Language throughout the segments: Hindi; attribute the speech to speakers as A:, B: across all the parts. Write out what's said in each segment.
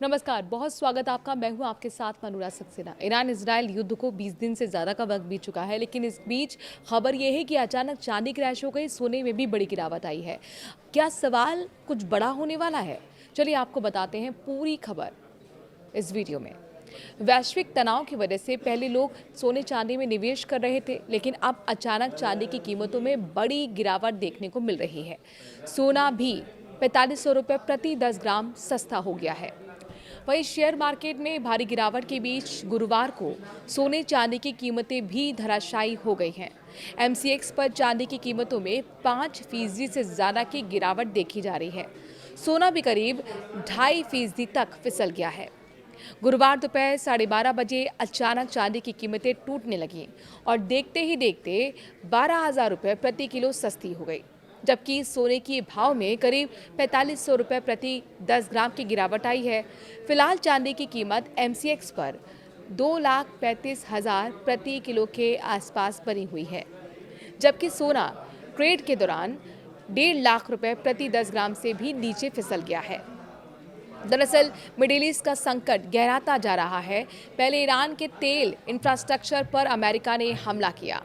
A: नमस्कार, बहुत स्वागत आपका। मैं हूं आपके साथ मनूरा सक्सेना। ईरान इजराइल युद्ध को 20 दिन से ज़्यादा का वक्त बीत चुका है, लेकिन इस बीच खबर यह है कि अचानक चांदी क्रैश हो गई, सोने में भी बड़ी गिरावट आई है। क्या सवाल कुछ बड़ा होने वाला है? चलिए आपको बताते हैं पूरी खबर इस वीडियो में। वैश्विक तनाव की वजह से पहले लोग सोने चांदी में निवेश कर रहे थे, लेकिन अब अचानक चांदी की कीमतों में बड़ी गिरावट देखने को मिल रही है। सोना भी 4500 रुपये प्रति 10 ग्राम सस्ता हो गया है। वहीं शेयर मार्केट में भारी गिरावट के बीच गुरुवार को सोने चांदी की कीमतें भी धराशायी हो गई हैं। एमसीएक्स पर चांदी की कीमतों में 5% से ज्यादा की गिरावट देखी जा रही है। सोना भी करीब 2.5% तक फिसल गया है। गुरुवार दोपहर 12:30 बजे अचानक चांदी की कीमतें टूटने लगीं और देखते ही देखते 12,000 रुपये प्रति किलो सस्ती हो गई, जबकि सोने के भाव में करीब 4500 रुपये प्रति 10 ग्राम की गिरावट आई है। फिलहाल चांदी की कीमत एमसीएक्स पर 2,35,000 प्रति किलो के आसपास बनी हुई है, जबकि सोना ट्रेड के दौरान 1.5 लाख रुपए प्रति 10 ग्राम से भी नीचे फिसल गया है। दरअसल मिडिल ईस्ट का संकट गहराता जा रहा है। पहले ईरान के तेल इंफ्रास्ट्रक्चर पर अमेरिका ने हमला किया,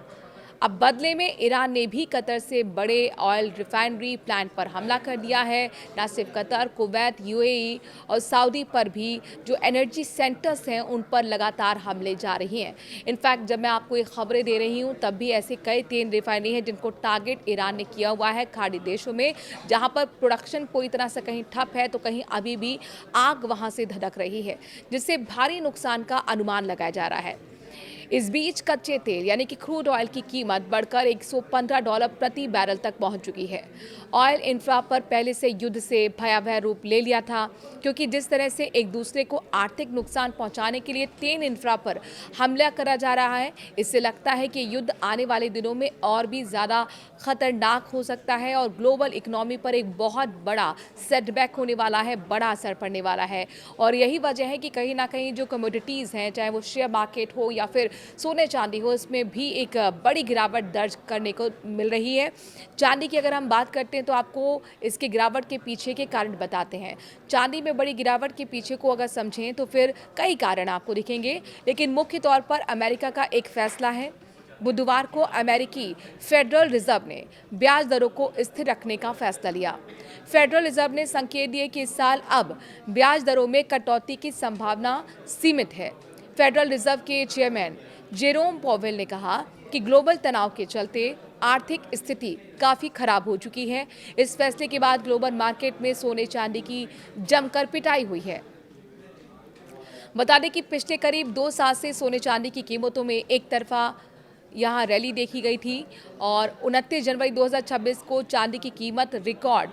A: अब बदले में ईरान ने भी कतर से बड़े ऑयल रिफाइनरी प्लांट पर हमला कर दिया है। न सिर्फ कतर, कुवैत, यूएई और सऊदी पर भी जो एनर्जी सेंटर्स हैं उन पर लगातार हमले जा रही हैं। इनफैक्ट जब मैं आपको ये खबरें दे रही हूँ तब भी ऐसे कई तेल रिफाइनरी हैं जिनको टारगेट ईरान ने किया हुआ है खाड़ी देशों में, जहाँ पर प्रोडक्शन पूरी तरह से कहीं ठप है तो कहीं अभी भी आग वहाँ से धधक रही है, जिससे भारी नुकसान का अनुमान लगाया जा रहा है। इस बीच कच्चे तेल यानी कि क्रूड ऑयल की कीमत बढ़कर $115 प्रति बैरल तक पहुंच चुकी है। ऑयल इंफ्रा पर पहले से युद्ध से भयावह रूप ले लिया था, क्योंकि जिस तरह से एक दूसरे को आर्थिक नुकसान पहुंचाने के लिए तेल इंफ्रा पर हमला करा जा रहा है, इससे लगता है कि युद्ध आने वाले दिनों में और भी ज़्यादा खतरनाक हो सकता है और ग्लोबल इकोनॉमी पर एक बहुत बड़ा सेटबैक होने वाला है, बड़ा असर पड़ने वाला है। और यही वजह है कि कहीं ना कहीं जो कमोडिटीज़ हैं, चाहे वो शेयर मार्केट हो या फिर सोने चांदी हो, इसमें भी एक बड़ी गिरावट दर्ज करने को मिल रही है। चांदी की अगर हम बात करते हैं तो आपको इसके गिरावट के पीछे के कारण बताते हैं। चांदी में बड़ी गिरावट के पीछे को अगर समझें तो फिर कई कारण आपको दिखेंगे, लेकिन मुख्य तौर पर अमेरिका का एक फैसला है। बुधवार को अमेरिकी फेडरल रिजर्व ने ब्याज दरों को स्थिर रखने का फैसला लिया। फेडरल रिजर्व ने संकेत दिए कि इस साल अब ब्याज दरों में कटौती की संभावना सीमित है। फेडरल रिजर्व के चेयरमैन जेरोम पॉवेल ने कहा कि ग्लोबल तनाव के चलते आर्थिक स्थिति काफ़ी खराब हो चुकी है। इस फैसले के बाद ग्लोबल मार्केट में सोने चांदी की जमकर पिटाई हुई है। बता दें कि पिछले करीब 2 साल से सोने चांदी की कीमतों में एक तरफा यहाँ रैली देखी गई थी और 29 जनवरी 2026 को चांदी की कीमत रिकॉर्ड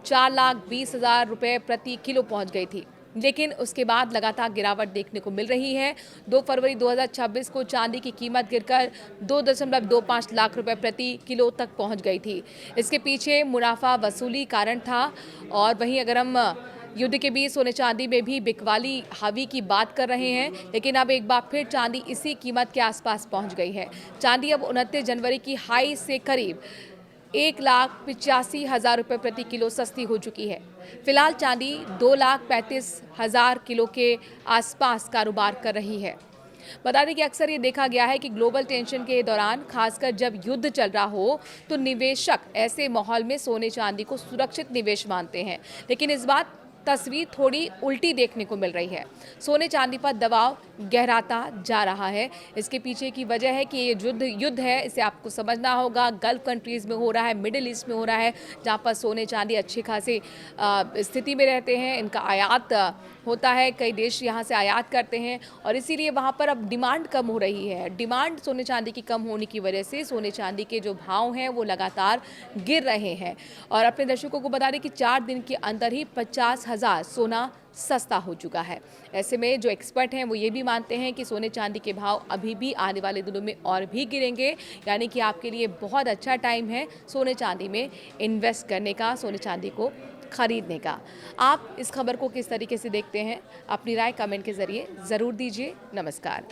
A: 4,20,000 रुपये प्रति किलो पहुँच गई थी, लेकिन उसके बाद लगातार गिरावट देखने को मिल रही है। 2 फरवरी 2026 को चांदी की कीमत गिरकर 2.25 लाख रुपए प्रति किलो तक पहुंच गई थी। इसके पीछे मुनाफा वसूली कारण था। और वहीं अगर हम युद्ध के बीच सोने चांदी में भी बिकवाली हावी की बात कर रहे हैं, लेकिन अब एक बार फिर चांदी इसी कीमत के आसपास पहुंच गई है। चांदी अब 29 जनवरी की हाई से करीब 1,85,000 रुपये प्रति किलो सस्ती हो चुकी है। फिलहाल चांदी 2,35,000 किलो के आसपास कारोबार कर रही है। बता दें कि अक्सर ये देखा गया है कि ग्लोबल टेंशन के दौरान, खासकर जब युद्ध चल रहा हो, तो निवेशक ऐसे माहौल में सोने चांदी को सुरक्षित निवेश मानते हैं, लेकिन इस बार तस्वीर थोड़ी उल्टी देखने को मिल रही है। सोने चांदी पर दबाव गहराता जा रहा है। इसके पीछे की वजह है कि ये युद्ध है, इसे आपको समझना होगा। गल्फ कंट्रीज में हो रहा है, मिडिल ईस्ट में हो रहा है, जहाँ पर सोने चांदी अच्छी खासी स्थिति में रहते हैं। इनका आयात होता है, कई देश यहाँ से आयात करते हैं और इसीलिए वहाँ पर अब डिमांड कम हो रही है। डिमांड सोने चांदी की कम होने की वजह से सोने चांदी के जो भाव हैं वो लगातार गिर रहे हैं। और अपने दर्शकों को बता दें कि 4 दिन के अंदर ही 50,000 सोना सस्ता हो चुका है। ऐसे में जो एक्सपर्ट हैं वो ये भी मानते हैं कि सोने चांदी के भाव अभी भी आने वाले दिनों में और भी गिरेंगे, यानी कि आपके लिए बहुत अच्छा टाइम है सोने चांदी में इन्वेस्ट करने का, सोने चांदी को खरीदने का। आप इस खबर को किस तरीके से देखते हैं? अपनी राय कमेंट के जरिए ज़रूर दीजिए। नमस्कार।